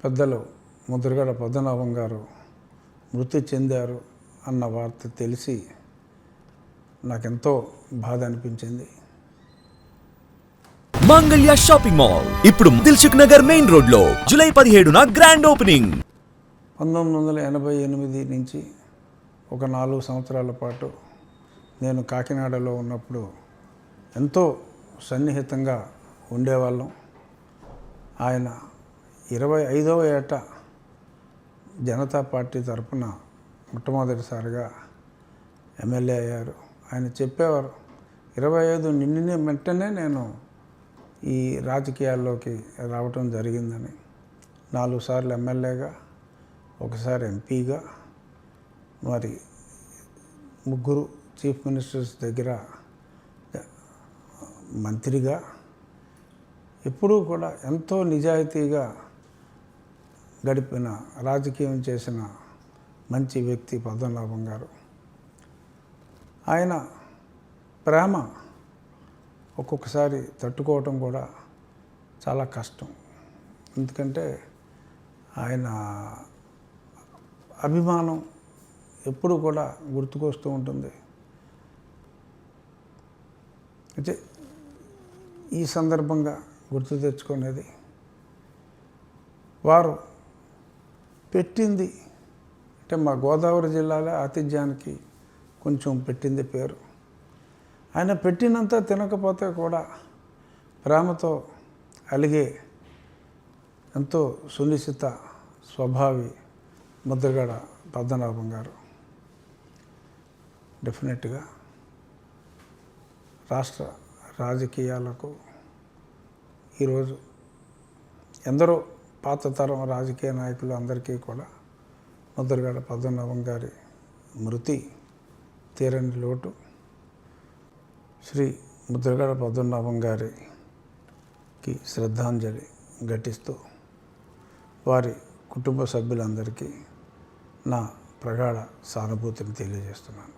పెద్దలు ముద్రగడ పద్మనాభం గారు మృతి చెందారు అన్న వార్త తెలిసి నాకెంతో బాధ అనిపించింది. మంగళ్య షాపింగ్ మాల్ ఇప్పుడు దిల్సుఖ్ నగర్ మెయిన్ రోడ్లో జూలై 17న గ్రాండ్ ఓపెనింగ్. 1988 నుంచి ఒక 4 సంవత్సరాల పాటు నేను కాకినాడలో ఉన్నప్పుడు ఎంతో సన్నిహితంగా ఉండేవాళ్ళం. ఆయన 25వ ఏట జనతా పార్టీ తరఫున మొట్టమొదటిసారిగా ఎమ్మెల్యే అయ్యారు. ఆయన చెప్పేవారు, 25 నిండిన వెంటనే నేను ఈ రాజకీయాల్లోకి రావటం జరిగిందని. 4 సార్లు ఎమ్మెల్యేగా, ఒకసారి ఎంపీగా, మరి 3 చీఫ్ మినిస్టర్స్ దగ్గర మంత్రిగా, ఎప్పుడూ కూడా ఎంతో నిజాయితీగా గడిపిన, రాజకీయం చేసిన మంచి వ్యక్తి పద్మనాభం గారు. ఆయన ప్రేమ ఒక్కొక్కసారి తట్టుకోవటం కూడా చాలా కష్టం. ఎందుకంటే ఆయన అభిమానం ఎప్పుడు కూడా గుర్తుకొస్తూ ఉంటుంది. అయితే ఈ సందర్భంగా గుర్తు తెచ్చుకునేది, వారు పెట్టింది అంటే మా గోదావరి జిల్లాలో ఆతిథ్యానికి కొంచెం పెట్టింది పేరు. ఆయన పెట్టినంత తినకపోతే కూడా ప్రేమతో అలిగే ఎంతో సునిశ్చిత స్వభావి ముద్రగడ పద్మనాభం గారు. డెఫినెట్గా రాష్ట్ర రాజకీయాలకు ఈరోజు ఎందరో పాత తరం రాజకీయ నాయకులు అందరికీ కూడా ముద్రగడ పద్మనాభం గారి మృతి తీరని లోటు. శ్రీ ముద్రగడ పద్మనాభం గారికి శ్రద్ధాంజలి ఘటిస్తూ వారి కుటుంబ సభ్యులందరికీ నా ప్రగాఢ సానుభూతిని తెలియజేస్తున్నాను.